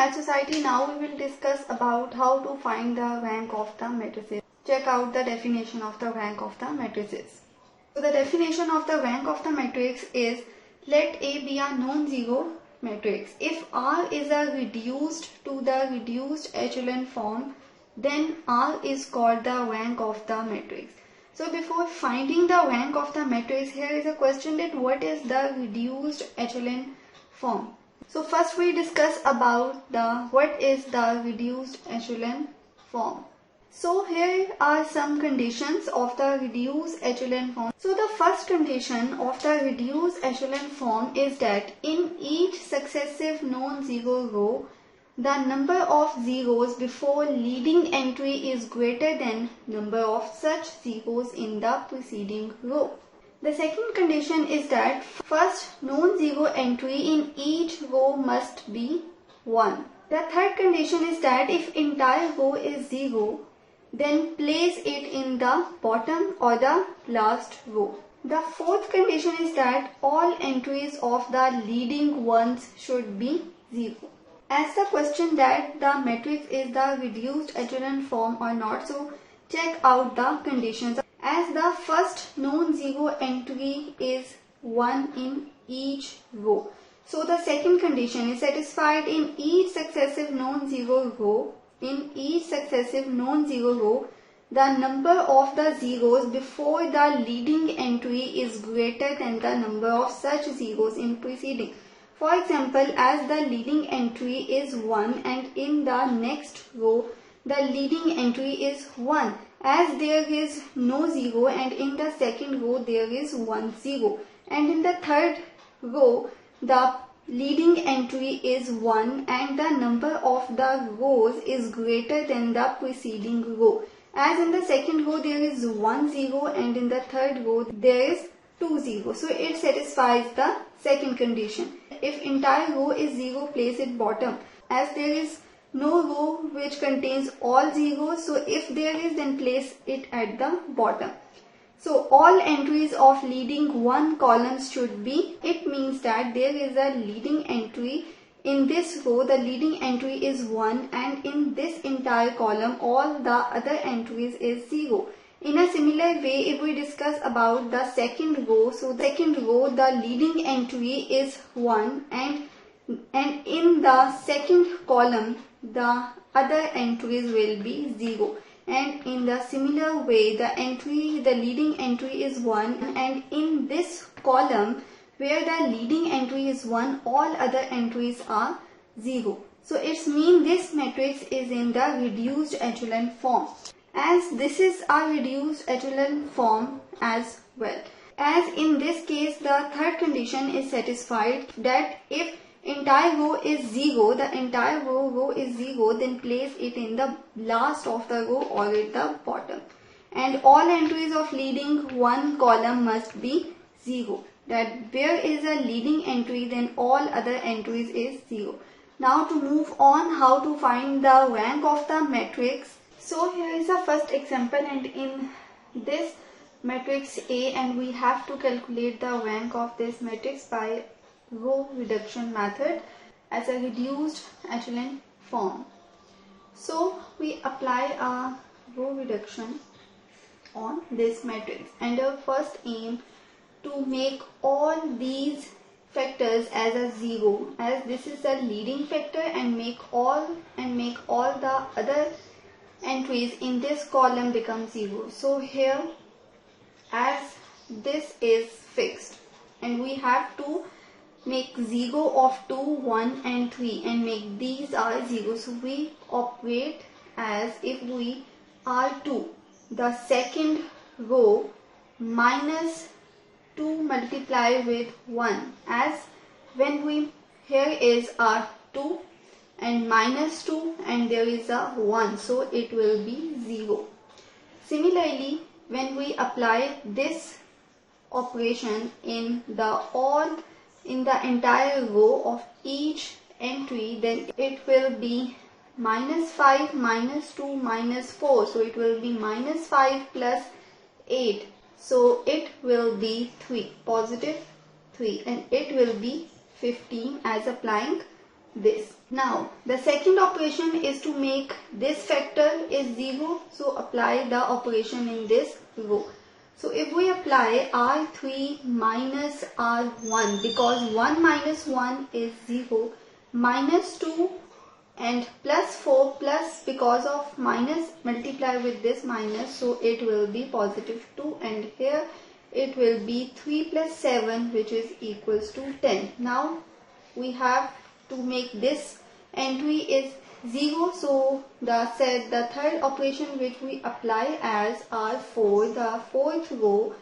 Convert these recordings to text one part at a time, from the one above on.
Math Society, now we will discuss about how to find the rank of the matrices. Check out the definition of the rank of the matrices. So the definition of the rank of the matrix is, let A be a non-zero matrix. If R is a reduced to the reduced echelon form, then R is called the rank of the matrix. So before finding the rank of the matrix, here is a question that what is the reduced echelon form? So first we discuss about what is the reduced echelon form. So here are some conditions of the reduced echelon form. So the first condition of the reduced echelon form is that in each successive non-zero row, the number of zeros before leading entry is greater than number of such zeros in the preceding row. The second condition is that first non-zero entry in each row must be 1. The third condition is that if entire row is 0, then place it in the bottom or the last row. The fourth condition is that all entries of the leading ones should be 0. As the question that the matrix is the reduced echelon form or not, so check out the conditions. As the first non-zero entry is 1 in each row, so the second condition is satisfied in each successive non-zero row. In each successive non-zero row, the number of the zeros before the leading entry is greater than the number of such zeros in preceding. For example, as the leading entry is 1 and in the next row the leading entry is 1, as there is no 0 and in the second row there is 1 0, and in the third row the leading entry is 1 and the number of the rows is greater than the preceding row, as in the second row there is 1 0 and in the third row there is 2 0. So it satisfies the second condition. If entire row is 0, place it bottom, as there is no row which contains all zeros, so if there is, then place it at the bottom. So all entries of leading one columns should be, it means that there is a leading entry in this row, the leading entry is 1 and in this entire column all the other entries is 0. In a similar way, if we discuss about the second row, so the second row the leading entry is 1 and in the second column the other entries will be 0. And in the similar way, the leading entry is 1 and in this column where the leading entry is 1, all other entries are 0. So it means this matrix is in the reduced echelon form. As this is a reduced echelon form as well. As in this case, the third condition is satisfied that if entire row is 0, the entire row is 0, then place it in the last of the row or at the bottom. And all entries of leading one column must be 0. That where is a leading entry, then all other entries is 0. Now to move on, how to find the rank of the matrix. So here is the first example, and in this matrix A, and we have to calculate the rank of this matrix by row reduction method as a reduced echelon form. So we apply a row reduction on this matrix, and our first aim to make all these factors as a 0, as this is a leading factor, and make all the other entries in this column become 0. So here, as this is fixed and we have to make 0 of 2, 1 and 3 and make these are 0. So we operate as if we are 2, the second row minus 2 multiply with 1, as when we, here is a 2 and minus 2 and there is a 1, so it will be 0. Similarly, when we apply this operation in the entire row of each entry, then it will be minus 5 minus 2 minus 4, so it will be minus 5 plus 8, so it will be 3, positive 3, and it will be 15 as applying this. Now the second operation is to make this factor is 0. So apply the operation in this row. So if we apply R3 minus R1, because 1 minus 1 is 0, minus 2 and plus 4 plus, because of minus, multiply with this minus, so it will be positive 2, and here it will be 3 plus 7, which is equals to 10. Now we have to make this entry is 0. So the third operation which we apply as R4, the fourth row,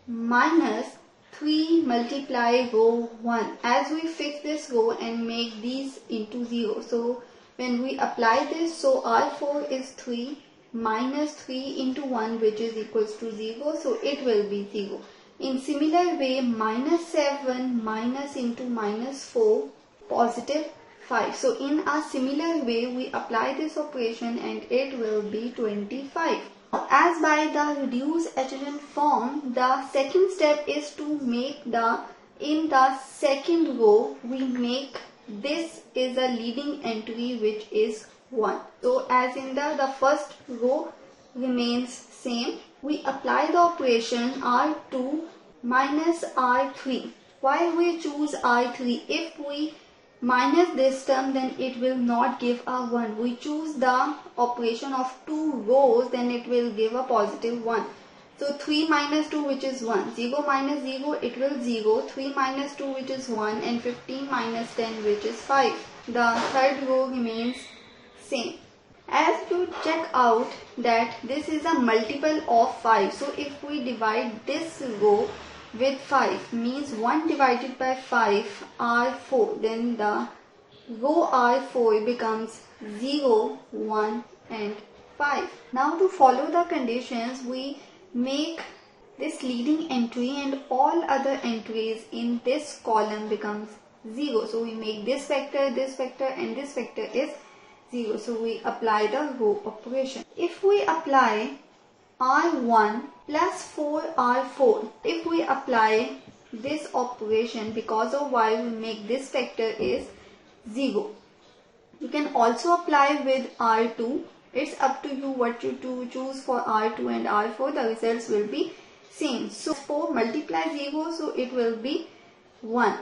minus 3 multiply row 1. As we fix this row and make these into 0. So when we apply this, so R4 is 3 minus 3 into 1, which is equals to 0. So it will be 0. In similar way, minus 7 minus into minus 4, positive 5. So in a similar way, we apply this operation and it will be 25. As by the reduced echelon form, the second step is to make in the second row, we make this is a leading entry which is 1. So as in the first row remains same, we apply the operation R2 minus R3. Why we choose R3? If we minus this term, then it will not give a 1. We choose the operation of 2 rows, then it will give a positive 1. So 3 minus 2, which is 1. 0 minus 0, it will 0. 3 minus 2, which is 1. And 15 minus 10, which is 5. The third row remains same. As to check out that this is a multiple of 5. So if we divide this row with 5, means 1 divided by 5 R4, then the row R4 becomes 0, 1 and 5. Now to follow the conditions, we make this leading entry and all other entries in this column becomes 0. So we make this vector and this vector is 0. So we apply the row operation. If we apply R1 plus 4R4, if we apply this operation, because of y, we make this vector is 0. You can also apply with R2. It's up to you what you choose for R2 and R4. The results will be same. So 4 multiply 0, so it will be 1.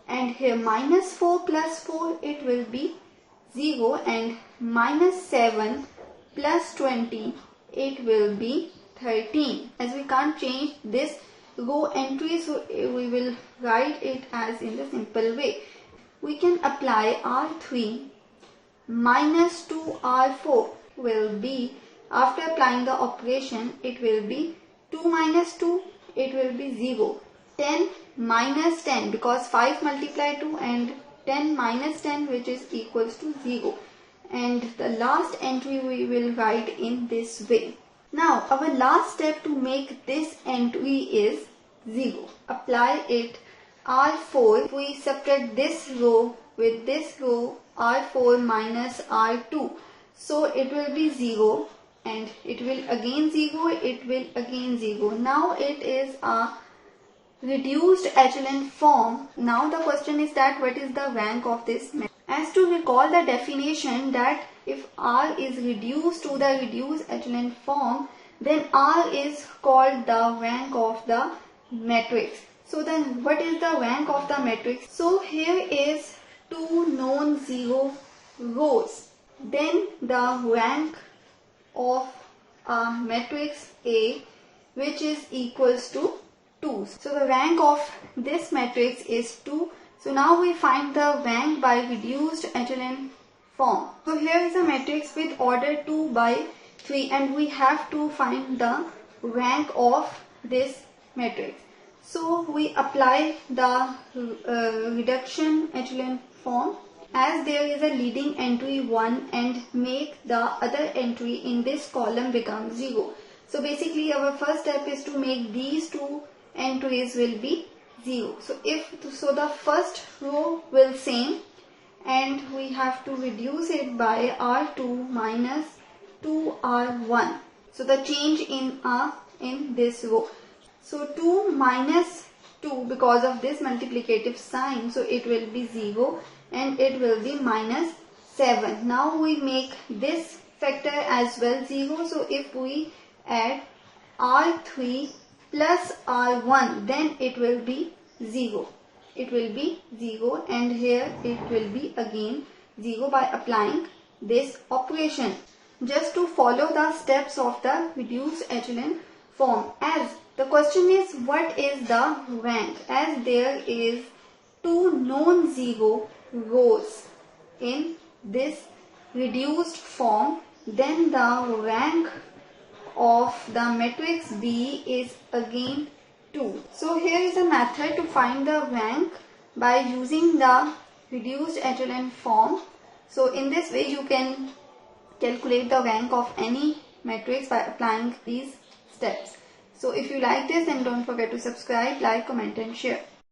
And here minus 4 plus 4, it will be 0. And minus 7 plus 20, it will be 13. As we can't change this row entry, so we will write it as in the simple way. We can apply R3 minus 2R4 will be, after applying the operation, it will be 2 minus 2, it will be 0. 10 minus 10, because 5 multiply 2, and 10 minus 10, which is equals to 0. And the last entry we will write in this way. Now our last step to make this entry is 0. Apply it R4. We subtract this row with this row, R4 minus R2. So it will be 0 and it will again 0, it will again 0. Now it is a reduced echelon form. Now the question is that what is the rank of this matrix? As to recall the definition, that if R is reduced to the reduced echelon form, then R is called the rank of the matrix. So then what is the rank of the matrix? So here is 2 non-zero rows. Then the rank of a matrix A, which is equals to 2. So the rank of this matrix is 2. So now we find the rank by reduced echelon form. So here is a matrix with order 2 by 3 and we have to find the rank of this matrix. So we apply the reduction echelon form as there is a leading entry 1 and make the other entry in this column become 0. So basically our first step is to make these two entries will be 0. So the first row will same and we have to reduce it by R2 minus 2R1. So the change in this row. So 2 minus 2 because of this multiplicative sign, so it will be 0 and it will be minus 7. Now we make this factor as well 0. So if we add R3 plus R1, then it will be 0. It will be 0, and here it will be again 0 by applying this operation. Just to follow the steps of the reduced echelon form, as the question is what is the rank, as there is 2 non-zero rows in this reduced form, then the rank of the matrix B is again 2. So here is a method to find the rank by using the reduced echelon form. So in this way you can calculate the rank of any matrix by applying these steps. So if you like this, then don't forget to subscribe, like, comment and share.